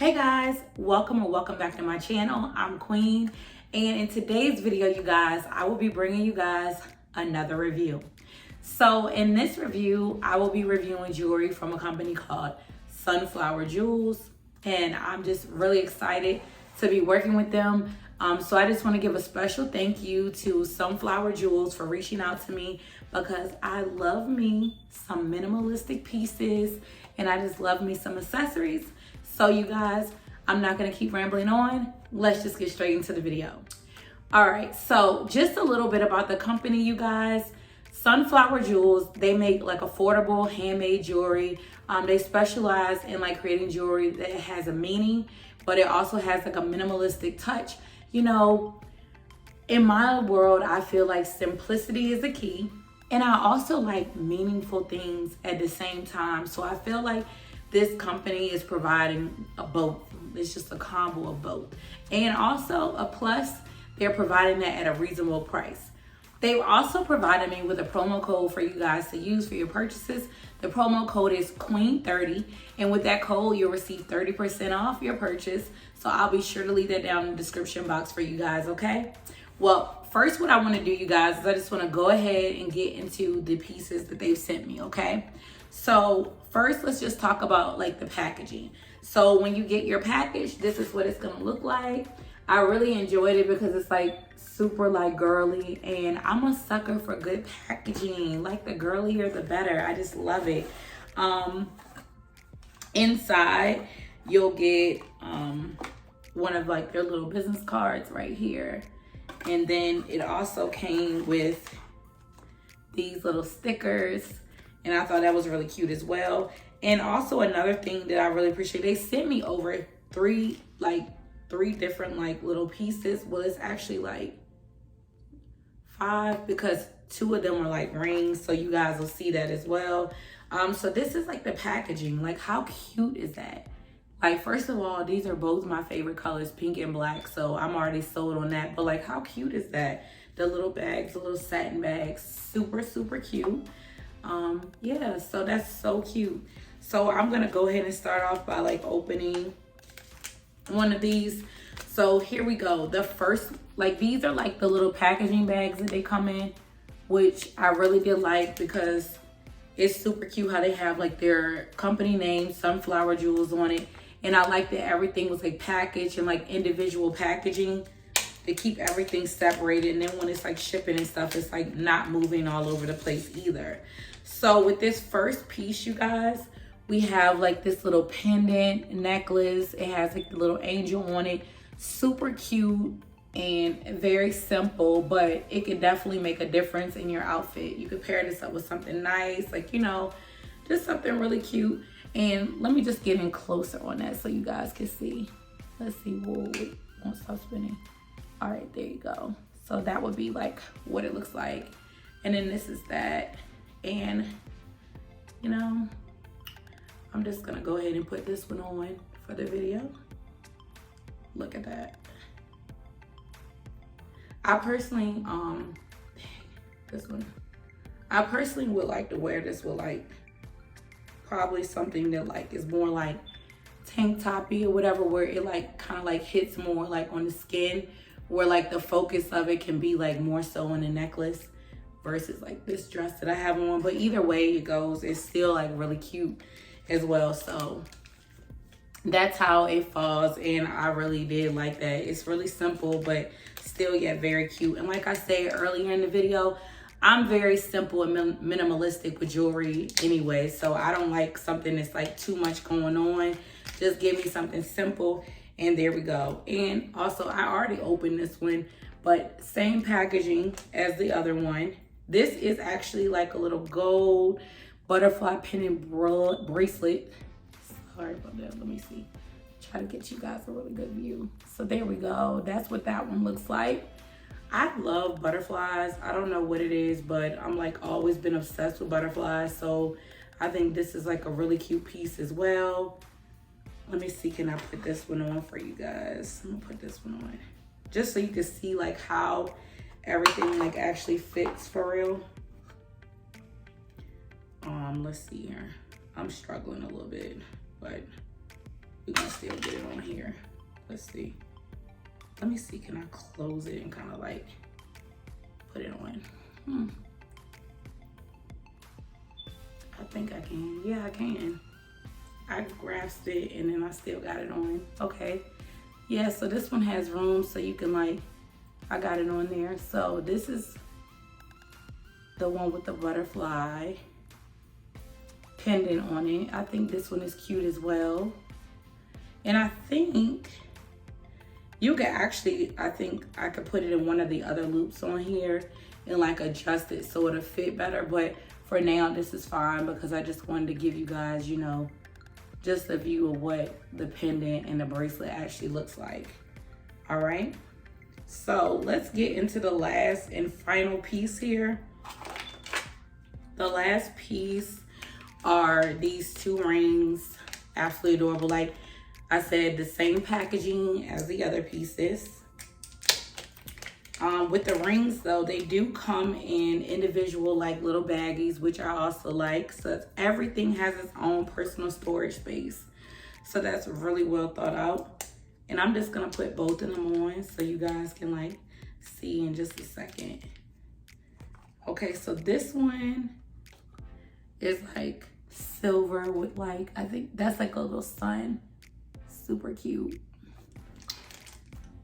Hey guys, welcome back to my channel. I'm Queen, and in today's video, you guys, I will be bringing you guys another review. So in this review, I will be reviewing jewelry from a company called Sunflower Jewels, and I'm just really excited to be working with them. So I just want to give a special thank you to Sunflower Jewels for reaching out to me, because I love me some minimalistic pieces and I just love me some accessories. So you guys, I'm not gonna keep rambling on. Let's just get straight into the video. All right, so just a little bit about the company, you guys. Sunflower Jewels, they make like affordable handmade jewelry. They specialize in like creating jewelry that has a meaning, but it also has like a minimalistic touch. You know, in my world, I feel like simplicity is the key. And I also like meaningful things at the same time. So I feel like this company is providing a both. It's just a combo of both. And also a plus, they're providing that at a reasonable price. They've also provided me with a promo code for you guys to use for your purchases. The promo code is Queen30. And with that code, you'll receive 30% off your purchase. So I'll be sure to leave that down in the description box for you guys, okay? Well, first what I want to do, you guys, is I just want to go ahead and get into the pieces that they've sent me, okay? So first, let's just talk about like the packaging. So when you get your package, this is what it's gonna look like. I really enjoyed it because it's like super like girly, and I'm a sucker for good packaging. Like the girlier, the better. I just love it. Inside, you'll get one of like their little business cards right here. And then it also came with these little stickers. And I thought that was really cute as well. And also another thing that I really appreciate, they sent me over three different like little pieces. Well, it's actually like 5 because 2 of them are like rings. So you guys will see that as well. So this is like the packaging. Like how cute is that? Like, first of all, these are both my favorite colors, pink and black. So I'm already sold on that. But like, how cute is that? The little bags, the little satin bags, super, super cute. Yeah, so that's so cute. So I'm gonna go ahead and start off by like opening one of these. So here we go. The first, like these are like the little packaging bags that they come in, which I really did like because it's super cute how they have like their company name, Sunflower Jewels, on it. And I like that everything was like packaged in like individual packaging to keep everything separated. And then when it's like shipping and stuff, it's like not moving all over the place either. So with this first piece, you guys, we have like this little pendant necklace. It has like the little angel on it. Super cute and very simple, but it could definitely make a difference in your outfit. You could pair this up with something nice, like, you know, just something really cute. And let me just get in closer on that so you guys can see. Let's see. Whoa, wait, won't stop spinning. All right, there you go. So that would be like what it looks like. And then this is that. And, you know, I'm just gonna go ahead and put this one on for the video. Look at that. I personally, this one. I personally would like to wear this with like, probably something that like is more like tank toppy or whatever, where it like kind of like hits more like on the skin, where like the focus of it can be like more so on the necklace versus like this dress that I have on. But either way it goes, it's still like really cute as well. So that's how it falls, and I really did like that. It's really simple but still yet very cute. And like I said earlier in the video, I'm very simple and minimalistic with jewelry anyway, so I don't like something that's like too much going on. Just give me something simple, and there we go. And also, I already opened this one, but same packaging as the other one. This is actually like a little gold butterfly pendant bracelet. Sorry about that, let me see. Try to get you guys a really good view. So there we go, that's what that one looks like. I love butterflies. I don't know what it is, but I'm like always been obsessed with butterflies. So I think this is like a really cute piece as well. Let me see, can I put this one on for you guys? I'm gonna put this one on just so you can see like how everything like actually fits for real. Let's see here. I'm struggling a little bit, but we're gonna still get it on here. Let's see. Let me see, can I close it and kind of like put it on? I think I can. Yeah, I can. I grasped it and then I still got it on. Okay. Yeah, so this one has room so you can like, I got it on there. So this is the one with the butterfly pendant on it. I think this one is cute as well. And I think you can actually, I think I could put it in one of the other loops on here and like adjust it so it'll fit better. But for now, this is fine because I just wanted to give you guys, you know, just a view of what the pendant and the bracelet actually looks like. All right. So let's get into the last and final piece here. The last piece are these two rings. Absolutely adorable. Like I said, the same packaging as the other pieces. With the rings though, they do come in individual like little baggies, which I also like. So everything has its own personal storage space. So that's really well thought out. And I'm just gonna put both of them on so you guys can like see in just a second. Okay, so this one is like silver with like, I think that's like a little sun. Super cute.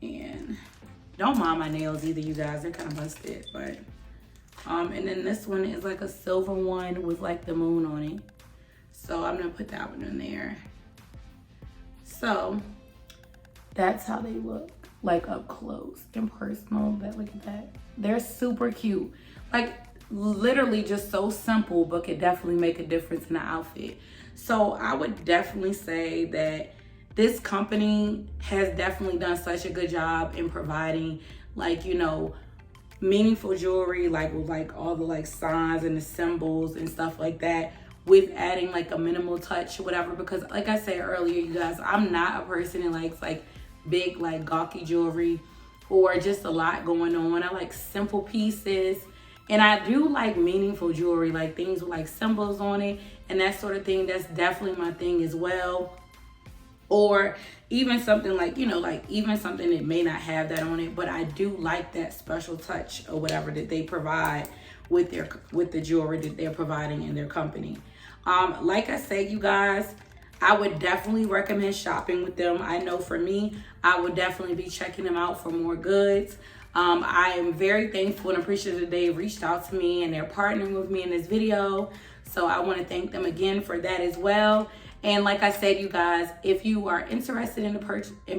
And don't mind my nails either, you guys. They're kind of busted, but and then this one is like a silver one with like the moon on it. So I'm gonna put that one in there. So that's how they look like up close and personal. But look at that. They're super cute. Like literally just so simple, but could definitely make a difference in the outfit. So I would definitely say that this company has definitely done such a good job in providing like, you know, meaningful jewelry, like with like all the like signs and the symbols and stuff like that, with adding like a minimal touch or whatever. Because like I said earlier, you guys, I'm not a person that likes like big like gawky jewelry or just a lot going on. I like simple pieces. And I do like meaningful jewelry, like things with like symbols on it and that sort of thing. That's definitely my thing as well. Or even something like, you know, like even something that may not have that on it, but I do like that special touch or whatever that they provide with the jewelry that they're providing in their company. Like I said, you guys, I would definitely recommend shopping with them. I know for me, I would definitely be checking them out for more goods. I am very thankful and appreciative that they reached out to me and they're partnering with me in this video. So I want to thank them again for that as well. And like I said, you guys, if you are interested in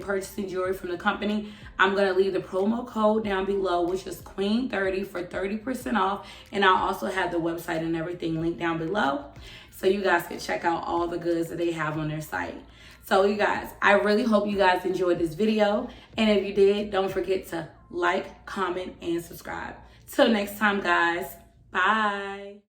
purchasing jewelry from the company, I'm going to leave the promo code down below, which is Queen30 for 30% off. And I'll also have the website and everything linked down below, so you guys can check out all the goods that they have on their site. So you guys, I really hope you guys enjoyed this video. And if you did, don't forget to like, comment, and subscribe. Till next time, guys. Bye.